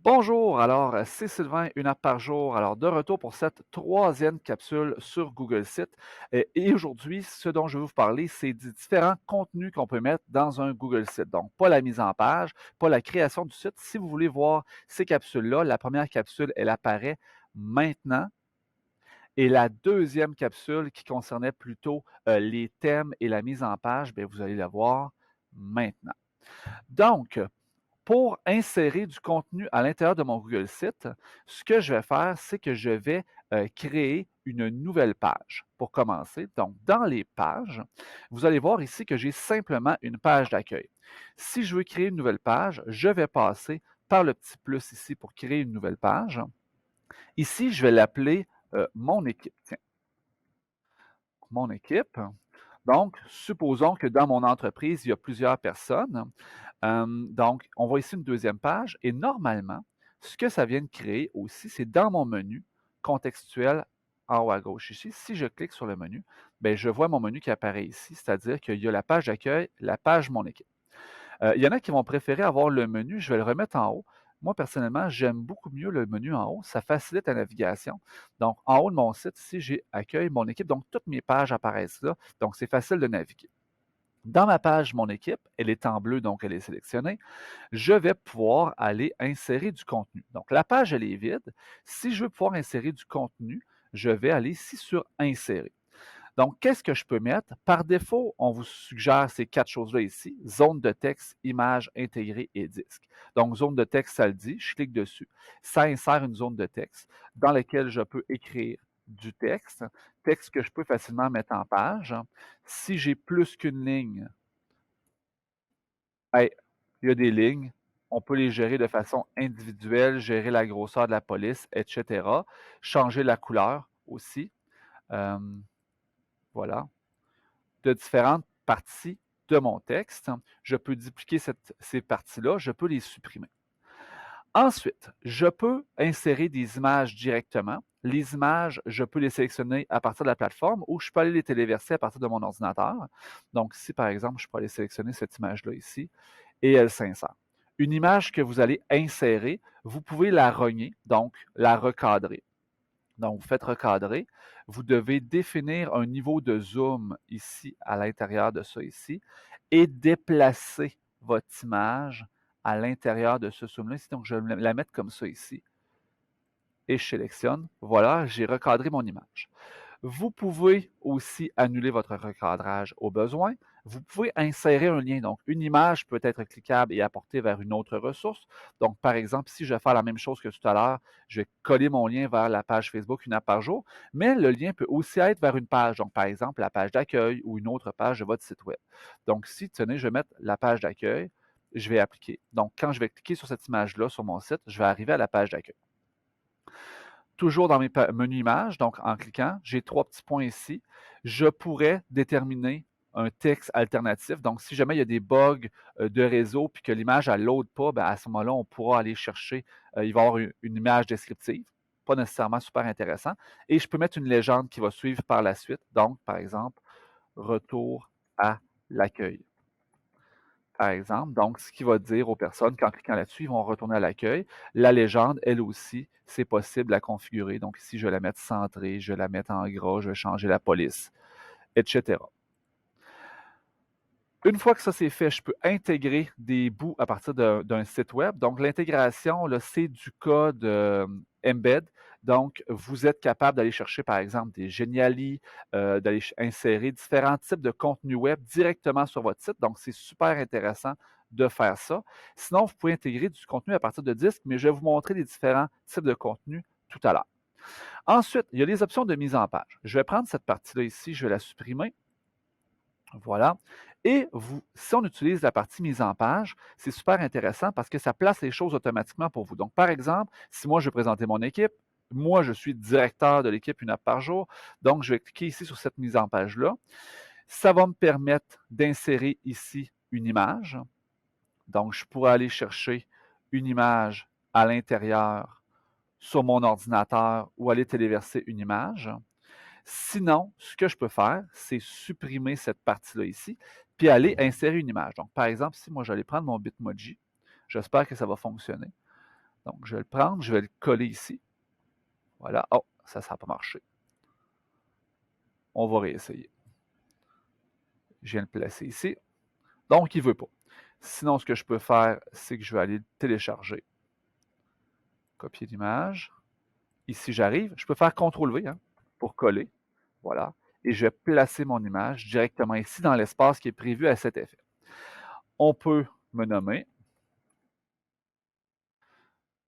Bonjour, alors c'est Sylvain, une app par jour. Alors de retour pour cette troisième capsule sur Google Sites. Et aujourd'hui, ce dont je vais vous parler, c'est des différents contenus qu'on peut mettre dans un Google Site. Donc pas la mise en page, pas la création du site. Si vous voulez voir ces capsules-là, la première capsule, elle apparaît maintenant. Et la deuxième capsule qui concernait plutôt les thèmes et la mise en page, bien, vous allez la voir maintenant. Donc, pour insérer du contenu à l'intérieur de mon Google Site, ce que je vais faire, c'est que je vais créer une nouvelle page pour commencer. Donc, dans les pages, vous allez voir ici que j'ai simplement une page d'accueil. Si je veux créer une nouvelle page, je vais passer par le petit plus ici pour créer une nouvelle page. Ici, je vais l'appeler mon équipe. Tiens, mon équipe. Donc, supposons que dans mon entreprise, il y a plusieurs personnes. Donc, on voit ici une deuxième page et normalement, ce que ça vient de créer aussi, c'est dans mon menu contextuel en haut à gauche ici. Si je clique sur le menu, bien, je vois mon menu qui apparaît ici, c'est-à-dire qu'il y a la page d'accueil, la page Mon équipe. Il y en a qui vont préférer avoir le menu, je vais le remettre en haut. Moi, personnellement, j'aime beaucoup mieux le menu en haut, ça facilite la navigation. Donc, en haut de mon site, ici, j'ai Accueil, Mon équipe, donc toutes mes pages apparaissent là, donc c'est facile de naviguer. Dans ma page Mon équipe, elle est en bleu, donc elle est sélectionnée, je vais pouvoir aller insérer du contenu. Donc, la page, elle est vide. Si je veux pouvoir insérer du contenu, je vais aller ici sur Insérer. Donc, qu'est-ce que je peux mettre? Par défaut, on vous suggère ces quatre choses-là ici, zone de texte, image intégrée et disque. Donc, zone de texte, ça le dit, je clique dessus. Ça insère une zone de texte dans laquelle je peux écrire du texte, texte que je peux facilement mettre en page. Si j'ai plus qu'une ligne, hey, il y a des lignes, on peut les gérer de façon individuelle, gérer la grosseur de la police, etc. Changer la couleur aussi. Euh, voilà. De différentes parties de mon texte. Je peux dupliquer ces parties-là, je peux les supprimer. Ensuite, je peux insérer des images directement. Les images, je peux les sélectionner à partir de la plateforme ou je peux aller les téléverser à partir de mon ordinateur. Donc, si par exemple, je peux aller sélectionner cette image-là ici et elle s'insère. Une image que vous allez insérer, vous pouvez la rogner, donc la recadrer. Donc, vous faites recadrer. Vous devez définir un niveau de zoom ici, à l'intérieur de ça ici, et déplacer votre image à l'intérieur de ce zoom-là. Donc, je vais la mettre comme ça ici. Et je sélectionne. Voilà, j'ai recadré mon image. Vous pouvez aussi annuler votre recadrage au besoin. Vous pouvez insérer un lien. Donc, une image peut être cliquable et apportée vers une autre ressource. Donc, par exemple, si je vais faire la même chose que tout à l'heure, je vais coller mon lien vers la page Facebook une app par jour, mais le lien peut aussi être vers une page. Donc, par exemple, la page d'accueil ou une autre page de votre site web. Donc, si, tenez, je vais mettre la page d'accueil, je vais appliquer. Donc, quand je vais cliquer sur cette image-là sur mon site, je vais arriver à la page d'accueil. Toujours dans mes menus images, donc en cliquant, j'ai trois petits points ici. Je pourrais déterminer un texte alternatif. Donc, si jamais il y a des bugs de réseau puis que l'image ne load pas, ben à ce moment-là, on pourra aller chercher, il va y avoir une image descriptive, pas nécessairement super intéressant. Et je peux mettre une légende qui va suivre par la suite. Donc, par exemple, retour à l'accueil par exemple. Donc, ce qui va dire aux personnes qu'en cliquant là-dessus, ils vont retourner à l'accueil. La légende, elle aussi, c'est possible de la configurer. Donc, ici, je vais la mettre centrée, je vais la mettre en gras, je vais changer la police, etc. Une fois que ça c'est fait, je peux intégrer des bouts à partir d'un site web. Donc, l'intégration, c'est du code embed. Donc, vous êtes capable d'aller chercher, par exemple, des Geniali, d'aller insérer différents types de contenus web directement sur votre site. Donc, c'est super intéressant de faire ça. Sinon, vous pouvez intégrer du contenu à partir de disques, mais je vais vous montrer les différents types de contenus tout à l'heure. Ensuite, il y a les options de mise en page. Je vais prendre cette partie-là ici, je vais la supprimer. Voilà. Et si on utilise la partie mise en page, c'est super intéressant parce que ça place les choses automatiquement pour vous. Donc, par exemple, si moi je veux présenter mon équipe, moi je suis directeur de l'équipe une app par jour, donc je vais cliquer ici sur cette mise en page-là. Ça va me permettre d'insérer ici une image. Donc, je pourrais aller chercher une image à l'intérieur sur mon ordinateur ou aller téléverser une image. Sinon, ce que je peux faire, c'est supprimer cette partie-là ici, puis aller insérer une image. Donc, par exemple, si moi j'allais prendre mon Bitmoji, j'espère que ça va fonctionner. Donc, je vais le prendre, je vais le coller ici. Voilà. Oh, ça n'a pas marché. On va réessayer. Je viens le placer ici. Donc, il ne veut pas. Sinon, ce que je peux faire, c'est que je vais aller le télécharger. Copier l'image. Ici, j'arrive. Je peux faire CTRL-V pour coller. Voilà. Et je vais placer mon image directement ici dans l'espace qui est prévu à cet effet. On peut me nommer.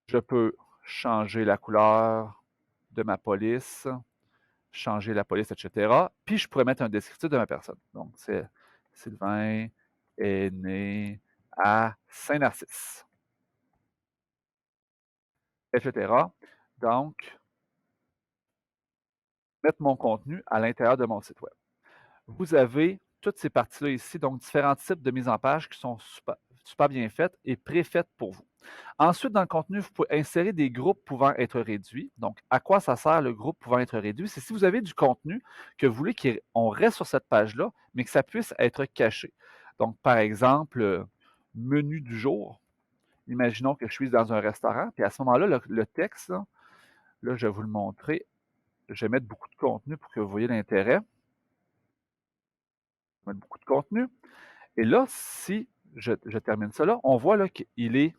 Je peux changer la couleur de ma police, changer la police, etc. Puis, je pourrais mettre un descriptif de ma personne. Donc, c'est Sylvain est né à Saint-Narcisse, etc. Donc, mettre mon contenu à l'intérieur de mon site web. Vous avez toutes ces parties-là ici, donc différents types de mise en page qui sont super bien faites et pré-faites pour vous. Ensuite, dans le contenu, vous pouvez insérer des groupes pouvant être réduits. Donc, à quoi ça sert le groupe pouvant être réduit? C'est si vous avez du contenu que vous voulez qu'on reste sur cette page-là, mais que ça puisse être caché. Donc, par exemple, menu du jour. Imaginons que je suis dans un restaurant, puis à ce moment-là, le texte, là, je vais vous le montrer. Je vais mettre beaucoup de contenu pour que vous voyez l'intérêt. Je vais mettre beaucoup de contenu. Et là, si je termine ça là, on voit là qu'il est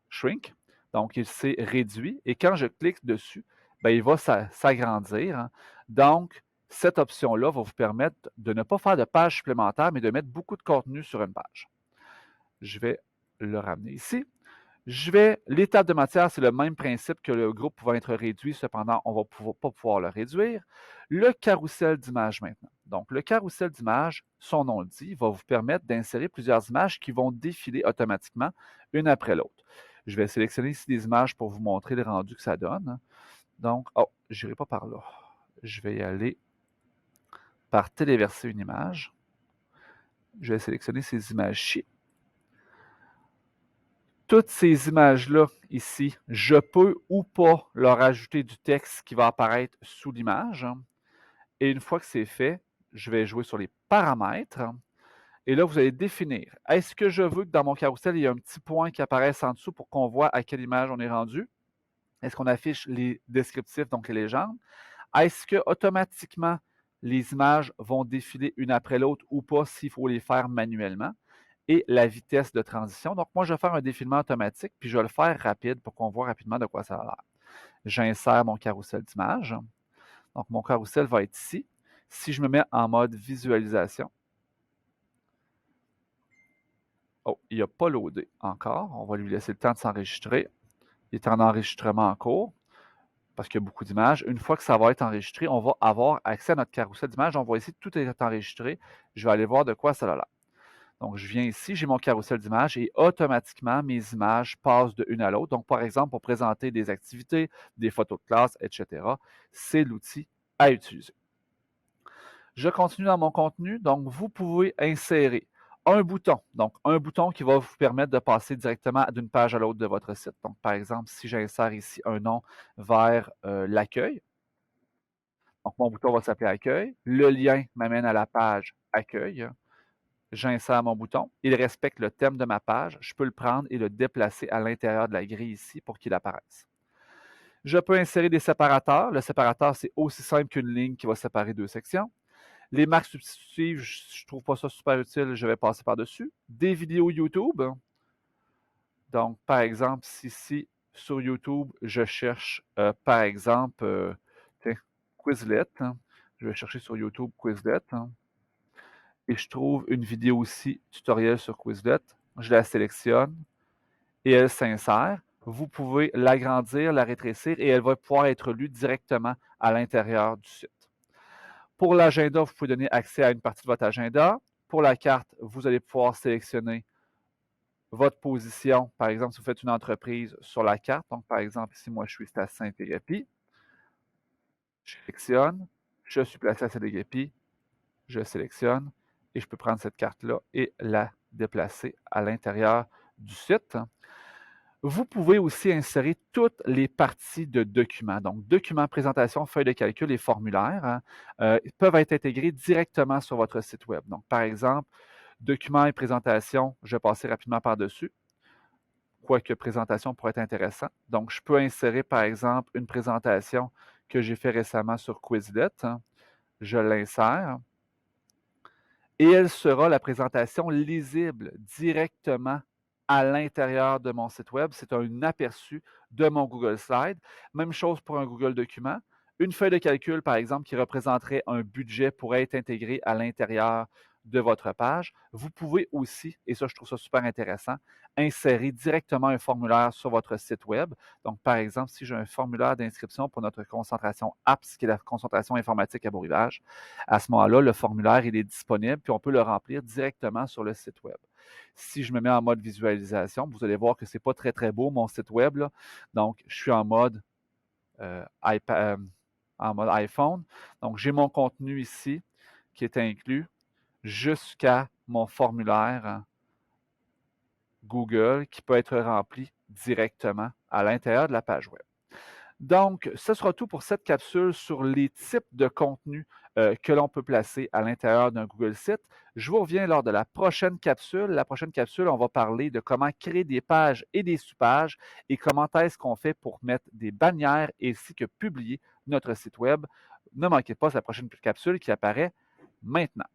shrink, donc il s'est réduit. Et quand je clique dessus, ben, il va s'agrandir. Donc, cette option-là va vous permettre de ne pas faire de page supplémentaire, mais de mettre beaucoup de contenu sur une page. Je vais le ramener ici. L'étape de matière, c'est le même principe que le groupe pouvant être réduit, cependant, on ne va pas pouvoir le réduire. Le carrousel d'images maintenant. Donc, le carrousel d'images, son nom le dit, va vous permettre d'insérer plusieurs images qui vont défiler automatiquement une après l'autre. Je vais sélectionner ici des images pour vous montrer le rendu que ça donne. Donc, je n'irai pas par là. Je vais y aller par téléverser une image. Je vais sélectionner ces images-ci. Toutes ces images-là, ici, je peux ou pas leur ajouter du texte qui va apparaître sous l'image. Et une fois que c'est fait, je vais jouer sur les paramètres. Et là, vous allez définir. Est-ce que je veux que dans mon carrousel, il y ait un petit point qui apparaisse en dessous pour qu'on voit à quelle image on est rendu? Est-ce qu'on affiche les descriptifs, donc les légendes? Est-ce que automatiquement, les images vont défiler une après l'autre ou pas s'il faut les faire manuellement? Et la vitesse de transition. Donc, moi, je vais faire un défilement automatique, puis je vais le faire rapide pour qu'on voit rapidement de quoi ça a l'air. J'insère mon carrousel d'image. Donc, mon carrousel va être ici. Si je me mets en mode visualisation, il n'a pas loadé encore. On va lui laisser le temps de s'enregistrer. Il est en enregistrement en cours parce qu'il y a beaucoup d'images. Une fois que ça va être enregistré, on va avoir accès à notre carrousel d'images. On voit ici que tout est enregistré. Je vais aller voir de quoi ça a l'air. Donc, je viens ici, j'ai mon carrousel d'images et automatiquement, mes images passent de une à l'autre. Donc, par exemple, pour présenter des activités, des photos de classe, etc., c'est l'outil à utiliser. Je continue dans mon contenu. Donc, vous pouvez insérer un bouton. Donc, un bouton qui va vous permettre de passer directement d'une page à l'autre de votre site. Donc, par exemple, si j'insère ici un nom vers l'accueil, donc mon bouton va s'appeler Accueil. Le lien m'amène à la page Accueil. J'insère mon bouton. Il respecte le thème de ma page. Je peux le prendre et le déplacer à l'intérieur de la grille ici pour qu'il apparaisse. Je peux insérer des séparateurs. Le séparateur, c'est aussi simple qu'une ligne qui va séparer deux sections. Les marques substitutives, je ne trouve pas ça super utile, je vais passer par-dessus. Des vidéos YouTube. Donc, par exemple, ici, sur YouTube, je cherche, par exemple, Quizlet. Je vais chercher sur YouTube Quizlet. Et je trouve une vidéo aussi, tutoriel sur Quizlet. Je la sélectionne et elle s'insère. Vous pouvez l'agrandir, la rétrécir et elle va pouvoir être lue directement à l'intérieur du site. Pour l'agenda, vous pouvez donner accès à une partie de votre agenda. Pour la carte, vous allez pouvoir sélectionner votre position. Par exemple, si vous faites une entreprise sur la carte, donc par exemple, ici, moi, je suis à Saint-Égapi. Je sélectionne, je suis placé à Saint-Égapi, je sélectionne et je peux prendre cette carte-là et la déplacer à l'intérieur du site. Vous pouvez aussi insérer toutes les parties de documents. Donc, documents, présentation, feuilles de calcul et formulaires peuvent être intégrés directement sur votre site web. Donc, par exemple, documents et présentation, je vais passer rapidement par-dessus. quoique présentation pourrait être intéressant. Donc, je peux insérer, par exemple, une présentation que j'ai fait récemment sur Quizlet. Je l'insère. Et elle sera la présentation lisible directement à l'intérieur de mon site web. C'est un aperçu de mon Google Slide. Même chose pour un Google Document. Une feuille de calcul, par exemple, qui représenterait un budget pourrait être intégrée à l'intérieur de votre page. Vous pouvez aussi, et ça je trouve ça super intéressant, insérer directement un formulaire sur votre site web. Donc, par exemple, si j'ai un formulaire d'inscription pour notre concentration APS, qui est la concentration informatique à Beau Rivage, à ce moment-là, le formulaire il est disponible, puis on peut le remplir directement sur le site web. Si je me mets en mode visualisation, vous allez voir que ce n'est pas très, très beau, mon site web. Là. Donc, je suis en mode iPhone. Donc, j'ai mon contenu ici qui est inclus jusqu'à mon formulaire Google qui peut être rempli directement à l'intérieur de la page web. Donc, ce sera tout pour cette capsule sur les types de contenus que l'on peut placer à l'intérieur d'un Google Site. Je vous reviens lors de la prochaine capsule. La prochaine capsule, on va parler de comment créer des pages et des sous-pages et comment est-ce qu'on fait pour mettre des bannières ainsi que publier notre site web. Ne manquez pas la prochaine capsule qui apparaît maintenant.